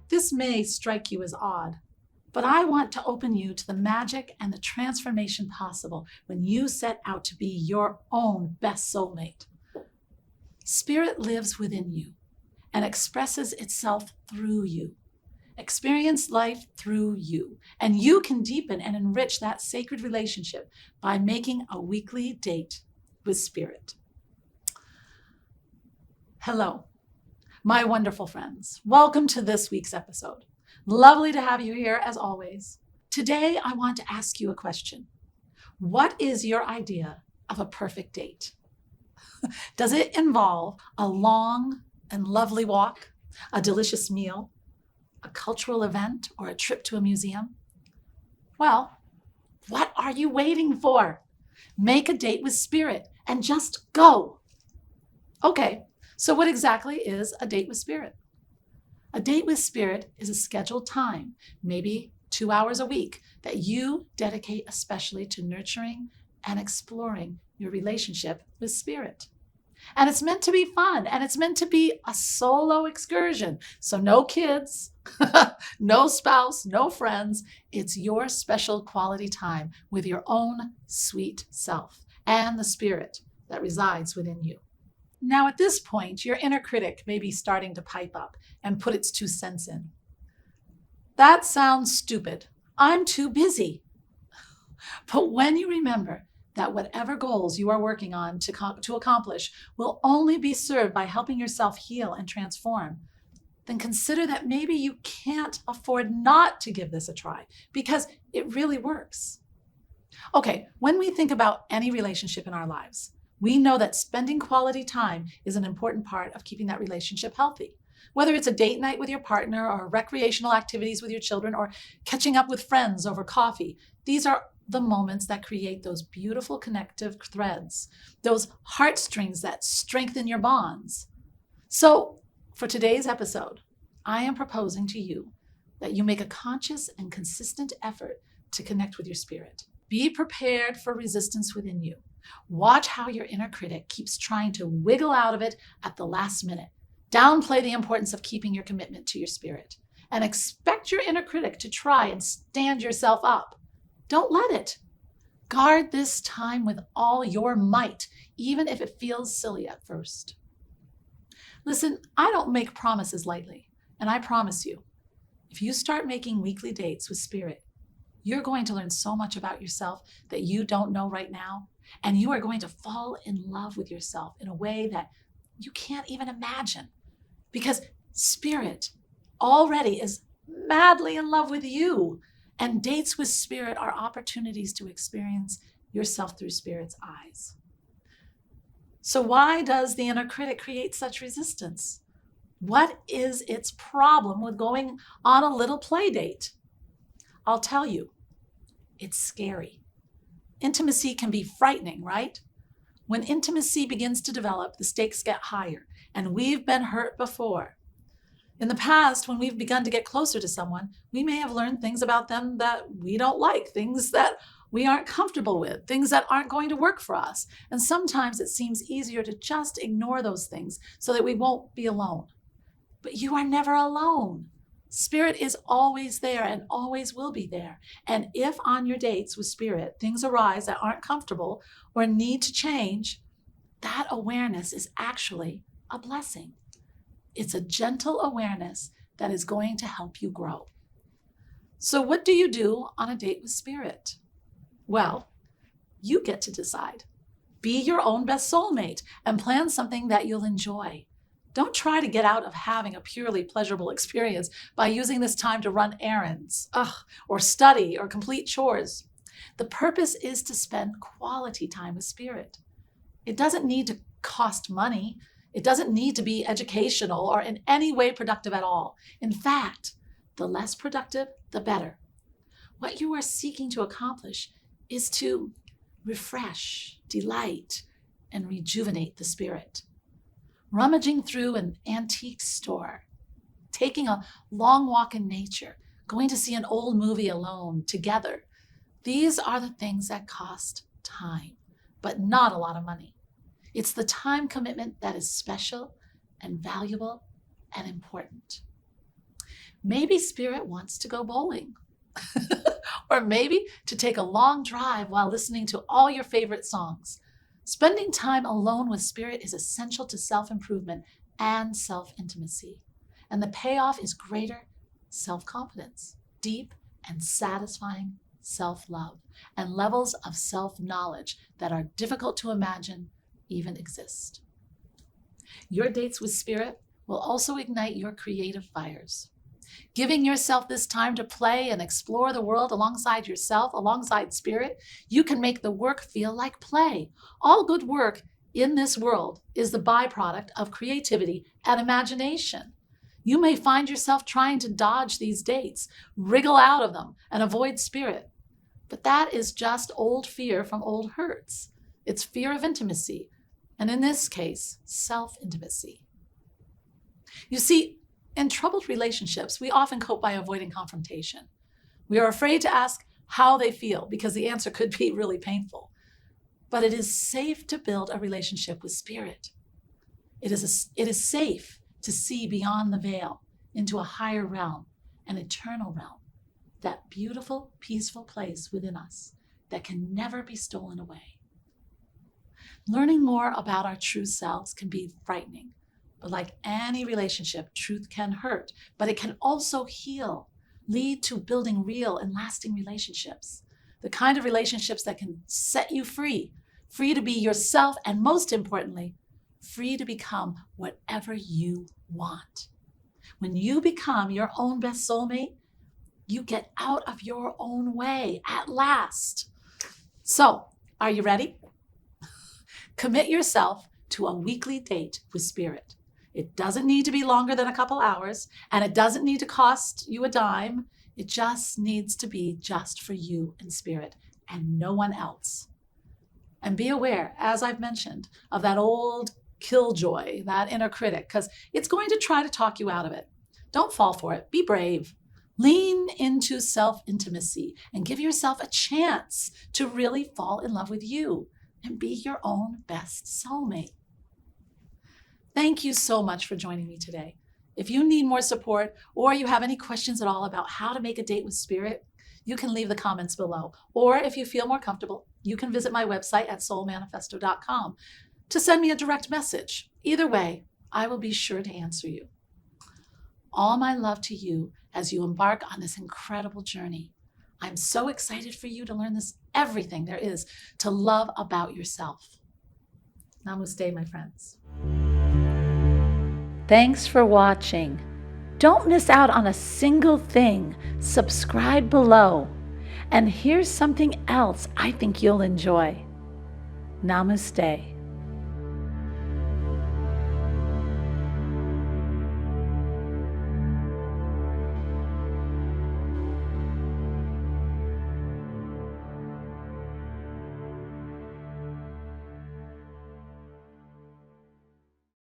This may strike you as odd, but I want to open you to the magic and the transformation possible when you set out to be your own best soulmate. Spirit lives within you and expresses itself through you. Experience life through you, and you can deepen and enrich that sacred relationship by making a weekly date with Spirit. Hello, my wonderful friends. Welcome to this week's episode. Lovely to have you here as always. Today, I want to ask you a question. What is your idea of a perfect date? Does it involve a long and lovely walk, a delicious meal, a cultural event, or a trip to a museum? Well, what are you waiting for? Make a date with Spirit and just go. Okay, so what exactly is a date with Spirit? A date with Spirit is a scheduled time, maybe 2 hours a week, that you dedicate especially to nurturing and exploring your relationship with Spirit. And it's meant to be fun, and it's meant to be a solo excursion. So no kids, no spouse, no friends. It's your special quality time with your own sweet self and the Spirit that resides within you. Now, at this point, your inner critic may be starting to pipe up and put its 2 cents in. That sounds stupid. I'm too busy. But when you remember that whatever goals you are working on to accomplish will only be served by helping yourself heal and transform, then consider that maybe you can't afford not to give this a try because it really works. Okay, when we think about any relationship in our lives, we know that spending quality time is an important part of keeping that relationship healthy. Whether it's a date night with your partner or recreational activities with your children or catching up with friends over coffee, these are the moments that create those beautiful connective threads, those heartstrings that strengthen your bonds. So for today's episode, I am proposing to you that you make a conscious and consistent effort to connect with your Spirit. Be prepared for resistance within you. Watch how your inner critic keeps trying to wiggle out of it at the last minute. Downplay the importance of keeping your commitment to your Spirit, and expect your inner critic to try and stand yourself up. Don't let it. Guard this time with all your might, even if it feels silly at first. Listen, I don't make promises lightly, and I promise you, if you start making weekly dates with Spirit, you're going to learn so much about yourself that you don't know right now, and you are going to fall in love with yourself in a way that you can't even imagine, because Spirit already is madly in love with you. And dates with Spirit are opportunities to experience yourself through Spirit's eyes. So why does the inner critic create such resistance? What is its problem with going on a little play date? I'll tell you, it's scary. Intimacy can be frightening, right? When intimacy begins to develop, the stakes get higher, and we've been hurt before. In the past, when we've begun to get closer to someone, we may have learned things about them that we don't like, things that we aren't comfortable with, things that aren't going to work for us. And sometimes it seems easier to just ignore those things so that we won't be alone. But you are never alone. Spirit is always there and always will be there. And if on your dates with Spirit, things arise that aren't comfortable or need to change, that awareness is actually a blessing. It's a gentle awareness that is going to help you grow. So what do you do on a date with Spirit? Well, you get to decide. Be your own best soulmate and plan something that you'll enjoy. Don't try to get out of having a purely pleasurable experience by using this time to run errands, or study or complete chores. The purpose is to spend quality time with Spirit. It doesn't need to cost money. It doesn't need to be educational or in any way productive at all. In fact, the less productive, the better. What you are seeking to accomplish is to refresh, delight, and rejuvenate the Spirit. Rummaging through an antique store, taking a long walk in nature, going to see an old movie alone, together. These are the things that cost time, but not a lot of money. It's the time commitment that is special and valuable and important. Maybe spirit wants to go bowling. Or maybe to take a long drive while listening to all your favorite songs. Spending time alone with spirit is essential to self-improvement and self-intimacy. And the payoff is greater self-confidence, deep and satisfying self-love, and levels of self-knowledge that are difficult to imagine even exist. Your dates with spirit will also ignite your creative fires. Giving yourself this time to play and explore the world alongside yourself, alongside spirit, you can make the work feel like play. All good work in this world is the byproduct of creativity and imagination. You may find yourself trying to dodge these dates, wriggle out of them, and avoid spirit. But that is just old fear from old hurts. It's fear of intimacy, and in this case, self-intimacy. You see, in troubled relationships, we often cope by avoiding confrontation. We are afraid to ask how they feel because the answer could be really painful. But it is safe to build a relationship with spirit. It is safe to see beyond the veil into a higher realm, an eternal realm, that beautiful, peaceful place within us that can never be stolen away. Learning more about our true selves can be frightening. But like any relationship, truth can hurt, but it can also heal, lead to building real and lasting relationships. The kind of relationships that can set you free, free to be yourself, and most importantly, free to become whatever you want. When you become your own best soulmate, you get out of your own way at last. So, are you ready? Commit yourself to a weekly date with spirit. It doesn't need to be longer than a couple hours, and it doesn't need to cost you a dime. It just needs to be just for you and spirit and no one else. And be aware, as I've mentioned, of that old killjoy, that inner critic, because it's going to try to talk you out of it. Don't fall for it. Be brave. Lean into self-intimacy and give yourself a chance to really fall in love with you and be your own best soulmate. Thank you so much for joining me today. If you need more support or you have any questions at all about how to make a date with spirit, you can leave the comments below. Or if you feel more comfortable, you can visit my website at soulmanifesto.com to send me a direct message. Either way, I will be sure to answer you. All my love to you as you embark on this incredible journey. I'm so excited for you to learn everything there is to love about yourself. Namaste, my friends. Thanks for watching. Don't miss out on a single thing. Subscribe below. And here's something else I think you'll enjoy. Namaste.